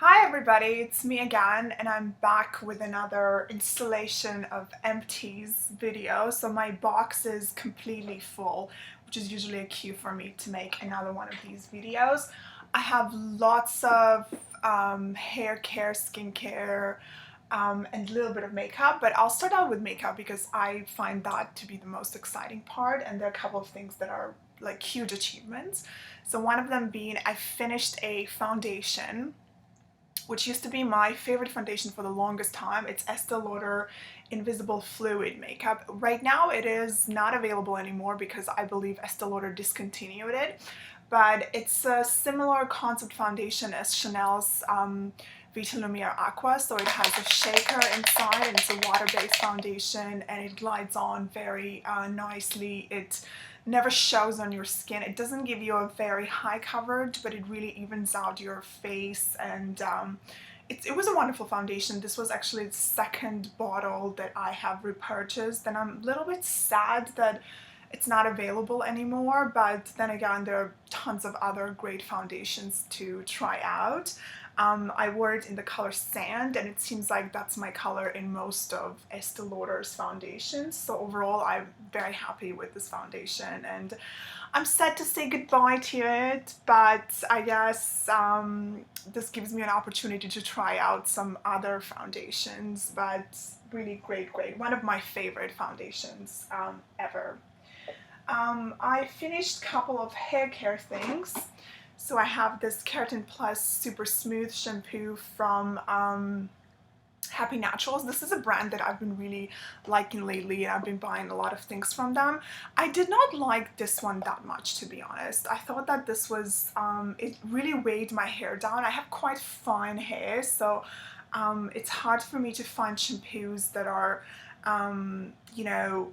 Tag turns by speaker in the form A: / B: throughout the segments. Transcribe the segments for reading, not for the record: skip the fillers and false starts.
A: Hi everybody, it's me again and I'm back with another installation of empties video. So my box is completely full, which is usually a cue for me to make another one of these videos. I have lots of hair care, skincare, and a little bit of makeup, but I'll start out with makeup because I find that to be the most exciting part, and there are a couple of things that are like huge achievements. So one of them being I finished a foundation which used to be my favorite foundation for the longest time. It's Estee Lauder Invisible Fluid Makeup. Right now it is not available anymore because I believe Estee Lauder discontinued it, but it's a similar concept foundation as Chanel's Vita Lumiere Aqua. So it has a shaker inside and it's a water-based foundation and it glides on very nicely. It never shows on your skin. It doesn't give you a very high coverage, but it really evens out your face, and it was a wonderful foundation. This was actually the second bottle that I have repurchased, and I'm a little bit sad that it's not available anymore, but then again there are tons of other great foundations to try out. I wore it in the color Sand, and it seems like that's my color in most of Estee Lauder's foundations. So overall, I'm very happy with this foundation, and I'm sad to say goodbye to it, but I guess this gives me an opportunity to try out some other foundations, but really great. One of my favorite foundations ever. I finished a couple of hair care things. So I have this Keratin Plus Super Smooth Shampoo from Happy Naturals. This is a brand that I've been really liking lately, and I've been buying a lot of things from them. I did not like this one that much, to be honest. I thought that this was, it really weighed my hair down. I have quite fine hair, so it's hard for me to find shampoos that are, you know,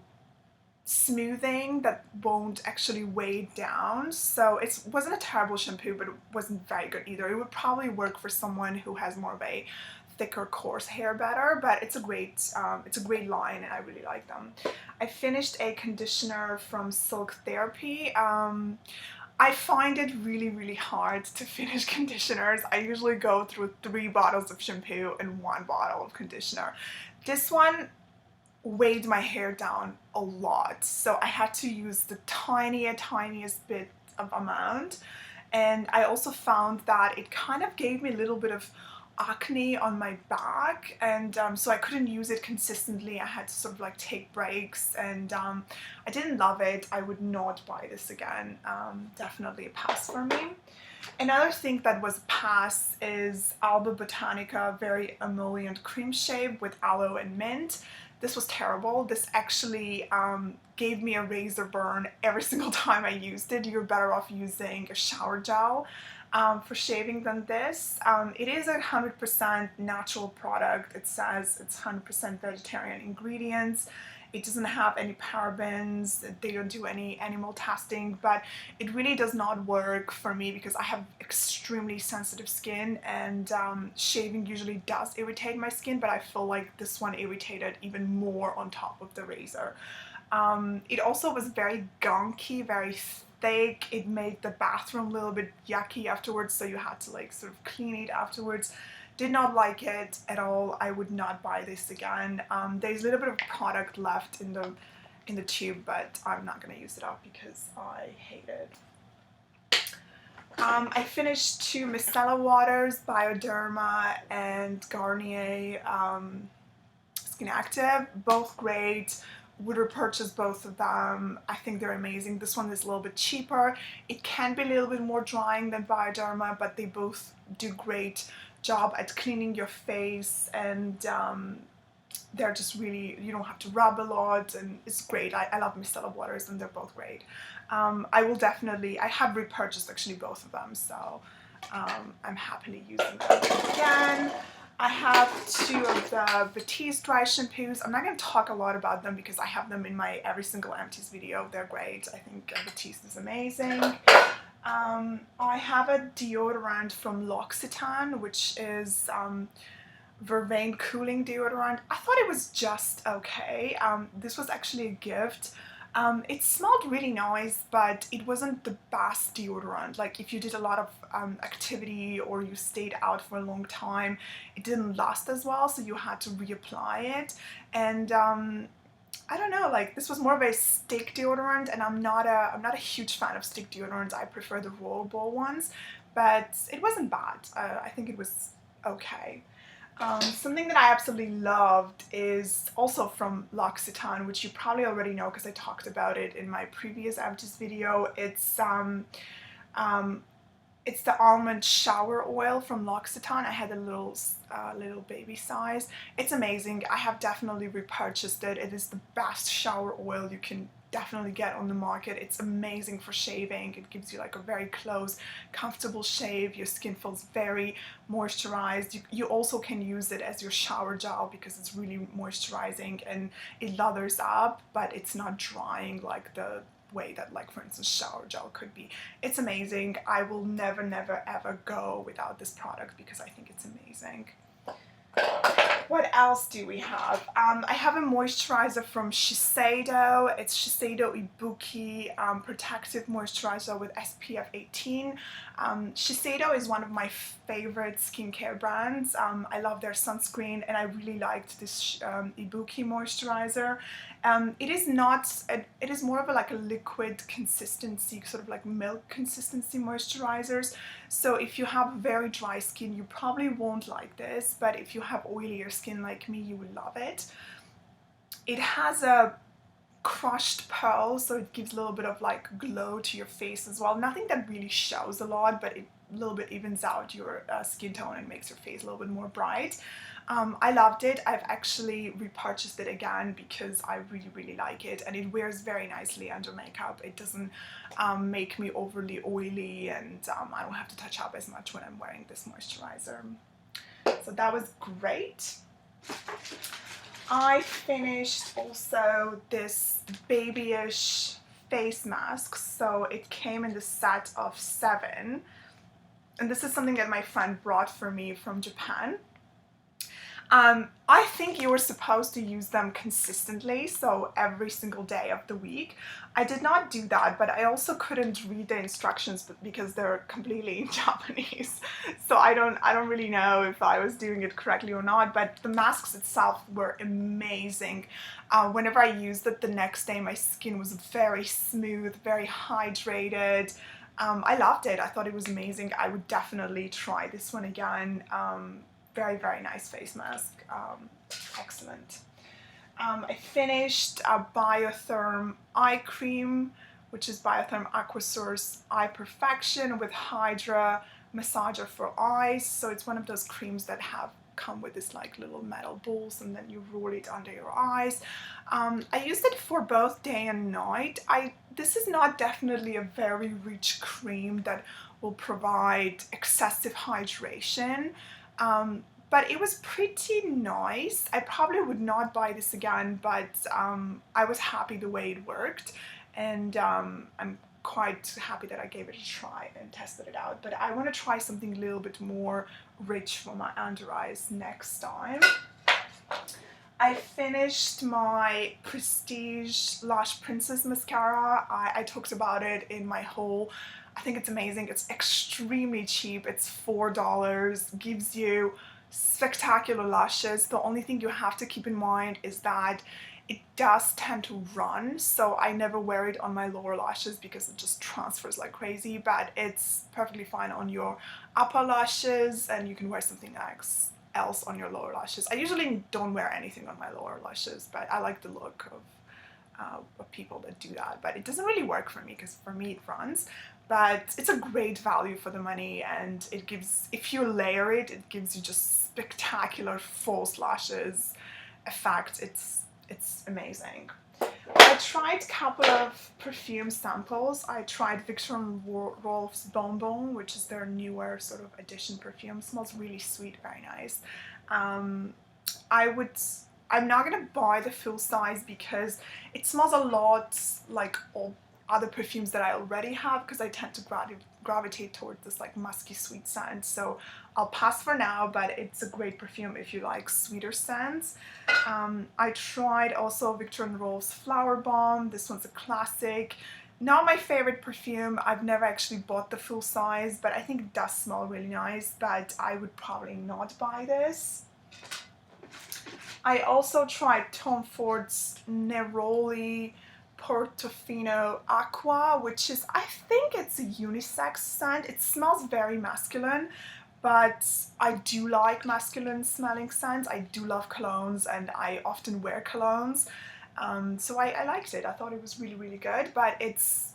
A: smoothing that won't actually weigh down. So it wasn't a terrible shampoo, but it wasn't very good either. It would probably work for someone who has more of a thicker, coarse hair better, but it's a great line and I really like them. I finished a conditioner from Silk Therapy. I find it really hard to finish conditioners. I usually go through 3 bottles of shampoo and 1 bottle of conditioner. This one weighed my hair down a lot, so I had to use the tiniest bit of amount, and I also found that it kind of gave me a little bit of acne on my back, and so I couldn't use it consistently. I had to sort of like take breaks, and I didn't love it. I would not buy this again. Definitely a pass for me. Another thing that was a pass is Alba Botanica Very Emollient Cream Shave with Aloe and Mint. This was terrible. This actually gave me a razor burn every single time I used it. You're better off using a shower gel for shaving than this. It is a 100% natural product. It says it's 100% vegetarian ingredients. It doesn't have any parabens, they don't do any animal testing, but it really does not work for me because I have extremely sensitive skin, and shaving usually does irritate my skin, but I feel like this one irritated even more on top of the razor. It also was very gunky, very thick. It made the bathroom a little bit yucky afterwards, so you had to like sort of clean it afterwards. Did not like it at all. I would not buy this again. There's a little bit of product left in the tube, but I'm not going to use it up because I hate it. I finished 2 micellar waters, Bioderma and Garnier Skin Active, both great. Would repurchase both of them. I think they're amazing. This one is a little bit cheaper. It can be a little bit more drying than Bioderma, but they both do great job at cleaning your face, and they're just really, you don't have to rub a lot, and it's great. I love micellar waters and they're both great. I have repurchased actually both of them, so I'm happily using them again. I have 2 of the Batiste Dry Shampoos. I'm not going to talk a lot about them because I have them in my every single empties video. They're great. I think Batiste is amazing. I have a deodorant from L'Occitane, which is Vervaine cooling deodorant. I thought it was just okay. This was actually a gift It smelled really nice, but it wasn't the best deodorant. Like if you did a lot of activity or you stayed out for a long time, it didn't last as well, so you had to reapply it. And I don't know, like this was more of a stick deodorant, and I'm not a huge fan of stick deodorants. I prefer the rollable ones, but it wasn't bad. I think it was okay. Something that I absolutely loved is also from L'Occitane, which you probably already know because I talked about it in my previous empties video. It's the almond shower oil from L'Occitane. I had a little baby size. It's amazing. I have definitely repurchased it. It is the best shower oil you can definitely get on the market. It's amazing for shaving. It gives you like a very close, comfortable shave. Your skin feels very moisturized. You also can use it as your shower gel because it's really moisturizing and it lathers up, but it's not drying like the way that, like, for instance, shower gel could be. It's amazing. I will never ever go without this product because I think it's amazing. What else do we have? I have a moisturizer from Shiseido. It's Shiseido Ibuki Protective Moisturizer with SPF 18. Shiseido is one of my favorite skincare brands. I love their sunscreen, and I really liked this Ibuki moisturizer. It is more of like a liquid consistency, sort of like milk consistency moisturizers. So if you have very dry skin, you probably won't like this, but if you have oilier skin like me, you will love it. It has a crushed pearl, so it gives a little bit of like glow to your face as well. Nothing that really shows a lot, but it a little bit evens out your skin tone and makes your face a little bit more bright. I loved it. I've actually repurchased it again because I really like it, and it wears very nicely under makeup. It doesn't make me overly oily, and I don't have to touch up as much when I'm wearing this moisturizer. So that was great. I finished also this Babyish face mask. So it came in the set of 7, and this is something that my friend brought for me from Japan. I think you were supposed to use them consistently, so every single day of the week. I did not do that, but I also couldn't read the instructions because they're completely in Japanese. So I don't really know if I was doing it correctly or not, but the masks itself were amazing. Whenever I used it the next day, my skin was very smooth, very hydrated. I loved it. I thought it was amazing. I would definitely try this one again. Very nice face mask. Excellent. I finished a Biotherm eye cream, which is Biotherm Aquasource Eye Perfection with Hydra Massager for eyes. So it's one of those creams that come with this like little metal balls, and then you roll it under your eyes. I used it for both day and night. This is not definitely a very rich cream that will provide excessive hydration. But it was pretty nice. I probably would not buy this again, but I was happy the way it worked, and I'm quite happy that I gave it a try and tested it out. But I want to try something a little bit more rich for my under eyes next time. I finished my Prestige Lash Princess mascara. I talked about it in my haul. I think it's amazing. It's extremely cheap. It's $4. Gives you spectacular lashes. The only thing you have to keep in mind is that it does tend to run, so I never wear it on my lower lashes because it just transfers like crazy, but it's perfectly fine on your upper lashes, and you can wear something else on your lower lashes. I usually don't wear anything on my lower lashes, but I like the look of people that do that, but it doesn't really work for me because for me it runs. But it's a great value for the money, and it gives, if you layer it, it gives you just spectacular false lashes effect. It's amazing. I tried a couple of perfume samples. I tried Viktor and Rolf's Bonbon, which is their newer sort of edition perfume. It smells really sweet, very nice. I'm not gonna buy the full size because it smells a lot like all other perfumes that I already have, because I tend to gravitate towards this like musky sweet scent, so I'll pass for now, but it's a great perfume if you like sweeter scents. I tried also Viktor and Rolf's Flower Bomb. This one's a classic. Not my favorite perfume. I've never actually bought the full size, but I think it does smell really nice, but I would probably not buy this. I also tried Tom Ford's Neroli Portofino Aqua, which is, I think it's a unisex scent. It smells very masculine, but I do like masculine smelling scents. I do love colognes and I often wear colognes. So I liked it. I thought it was really, really good, but it's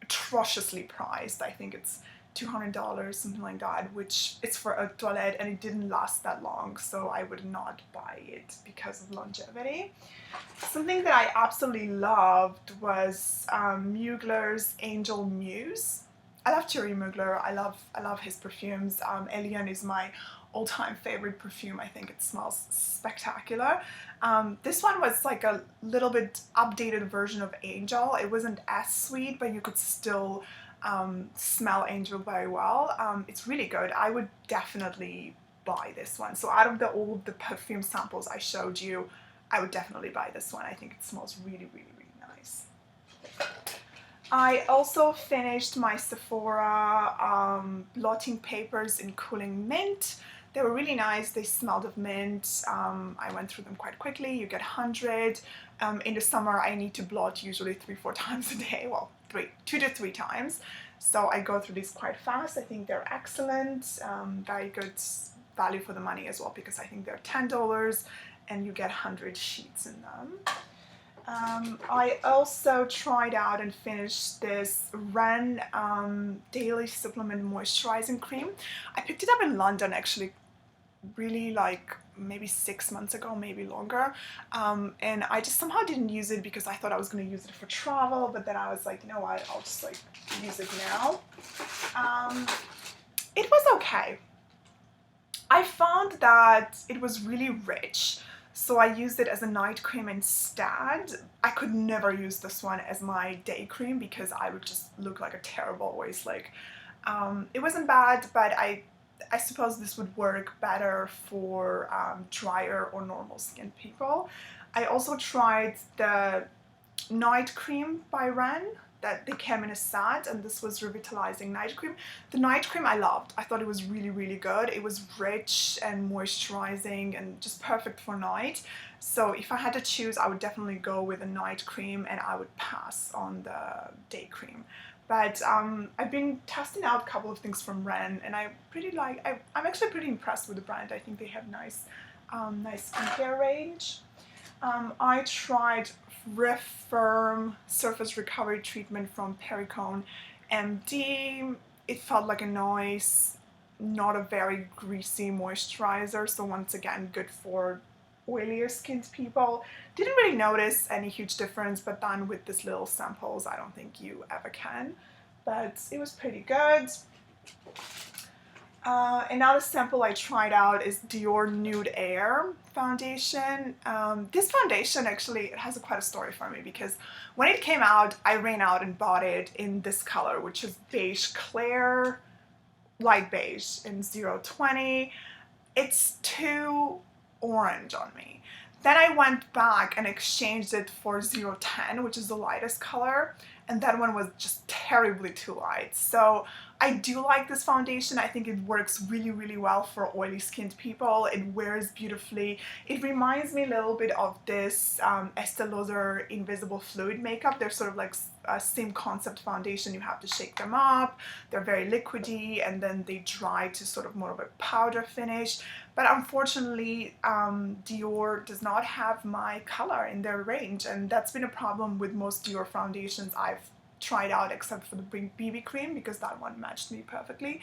A: atrociously priced. I think it's $200, something like that, which is for a toilette, and it didn't last that long, so I would not buy it because of longevity. Something that I absolutely loved was Mugler's Angel Muse. I love Thierry Mugler. I love his perfumes. Emollient is my all-time favorite perfume. I think it smells spectacular. This one was like a little bit updated version of Angel. It wasn't as sweet, but you could still smell Angel very well. It's really good. I would definitely buy this one. So out of all the perfume samples I showed you, I would definitely buy this one. I think it smells really, really, really nice. I also finished my Sephora blotting papers in Cooling Mint. They were really nice. They smelled of mint. I went through them quite quickly. You get 100. In the summer, I need to blot usually 3-4 times a day. Well, 2 to 3 times. So I go through these quite fast. I think they're excellent. Very good value for the money as well, because I think they're $10 and you get 100 sheets in them. I also tried out and finished this Ren Daily Supplement Moisturizing Cream. I picked it up in London actually, really like maybe 6 months ago, maybe longer, and I just somehow didn't use it because I thought I was going to use it for travel, but then I was like, you know what, I'll just like use it now. It was okay. I found that it was really rich, so I used it as a night cream instead. I could never use this one as my day cream because I would just look like a terrible waist. Like, it wasn't bad, but I suppose this would work better for drier or normal skin people. I also tried the night cream by Ren that they came in a set, and this was revitalizing night cream. The night cream I loved. I thought it was really, really good. It was rich and moisturizing and just perfect for night. So if I had to choose, I would definitely go with a night cream and I would pass on the day cream. But I've been testing out a couple of things from Ren, and I'm actually pretty impressed with the brand. I think they have nice skincare range. I tried Refirm Surface Recovery Treatment from Perricone MD. It felt like a nice, not a very greasy moisturizer, so once again good for oilier skinned people. Didn't really notice any huge difference, but then with these little samples I don't think you ever can, but it was pretty good. Another sample I tried out is Dior Nude Air Foundation. This foundation actually, it has quite a story for me, because when it came out I ran out and bought it in this color, which is beige clear, light beige in 020. It's too orange on me. Then I went back and exchanged it for 010, which is the lightest color, and that one was just terribly too light. So I do like this foundation. I think it works really, really well for oily skinned people. It wears beautifully. It reminds me a little bit of this Estee Lauder Invisible Fluid makeup. They're sort of like a same concept foundation. You have to shake them up. They're very liquidy, and then they dry to sort of more of a powder finish. But unfortunately, Dior does not have my color in their range, and that's been a problem with most Dior foundations I've tried out, except for the BB cream, because that one matched me perfectly.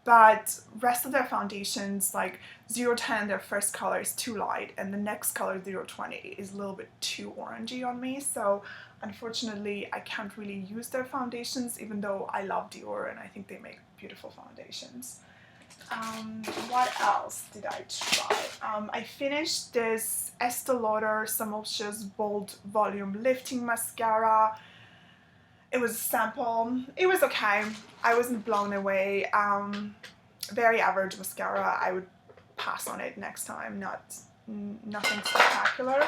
A: But rest of their foundations, like 010, their first color is too light, and the next color, 020, is a little bit too orangey on me. So unfortunately, I can't really use their foundations, even though I love Dior and I think they make beautiful foundations. What else did I try? I finished this Estee Lauder Sumptuous Bold Volume Lifting Mascara. It was a sample. It was okay. I wasn't blown away. Very average mascara. I would pass on it next time. Nothing spectacular.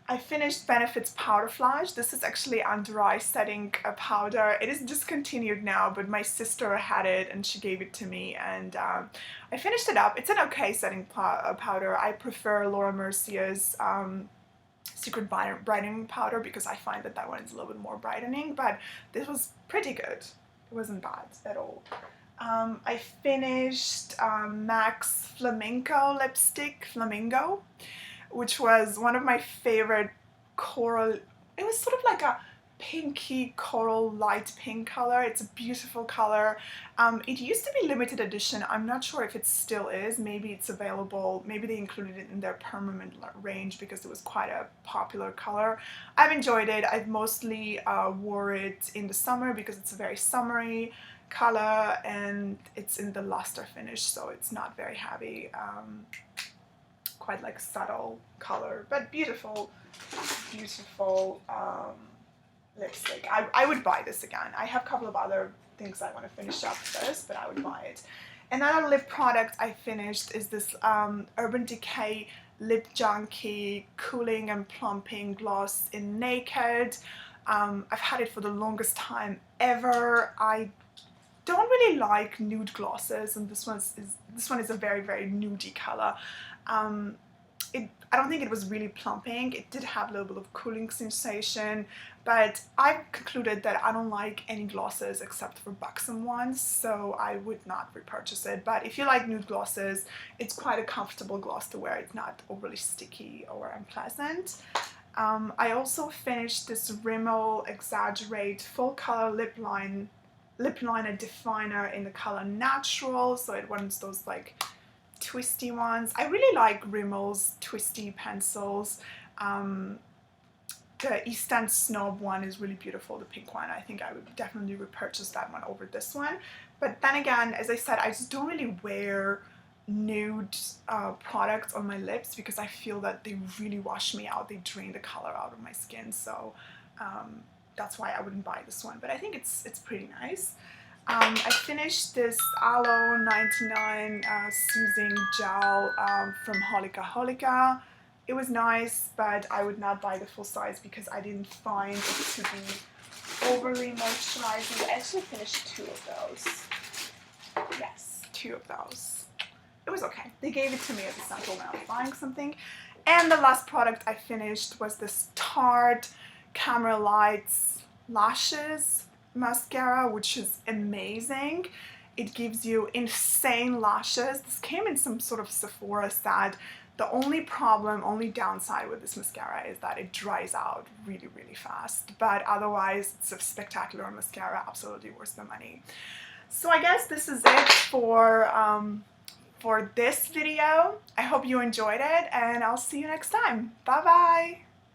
A: I finished Benefit's Powder Flash. This is actually a dry setting powder. It is discontinued now, but my sister had it and she gave it to me, and I finished it up. It's an okay setting powder. I prefer Laura Mercier's Secret Brightening Powder because I find that one is a little bit more brightening, but this was pretty good. It wasn't bad at all. I finished MAC's Flamingo lipstick, Flamingo, which was one of my favorite coral. It was sort of like a pinky coral light pink color. It's a beautiful color. It used to be limited edition. I'm not sure if it still is. Maybe it's available. Maybe they included it in their permanent range because it was quite a popular color. I've enjoyed it. I've mostly wore it in the summer because it's a very summery color and it's in the luster finish, so it's not very heavy. Quite like subtle color, but beautiful lipstick. I would buy this again. I have a couple of other things I want to finish up first, but I would buy it. Another lip product I finished is this Urban Decay Lip Junkie Cooling and Plumping Gloss in Naked. I've had it for the longest time ever. I don't really like nude glosses, and this one is a very, very nudie color. I don't think it was really plumping. It did have a little bit of cooling sensation, but I've concluded that I don't like any glosses except for buxom ones, so I would not repurchase it. But if you like nude glosses, it's quite a comfortable gloss to wear. It's not overly sticky or unpleasant. I also finished this Rimmel Exaggerate Full Color Lip Liner Definer in the color Natural, so it wants those like twisty ones. I really like Rimmel's twisty pencils. The East End Snob one is really beautiful, the pink one. I think I would definitely repurchase that one over this one. But then again, as I said, I just don't really wear nude products on my lips because I feel that they really wash me out. They drain the color out of my skin, so that's why I wouldn't buy this one. But I think it's pretty nice. I finished this Aloe 99 Soothing Gel from Holika Holika. It was nice, but I would not buy the full size because I didn't find it to be overly moisturizing. I actually finished 2 of those. Yes, 2 of those. It was okay. They gave it to me as a sample when I was buying something. And the last product I finished was this Tarte Camera Lights Lashes mascara, which is amazing. It gives you insane lashes. This came in some sort of Sephora set. The only downside with this mascara is that it dries out really, really fast. But otherwise, it's a spectacular mascara, absolutely worth the money. So I guess this is it for this video. I hope you enjoyed it, and I'll see you next time. Bye bye!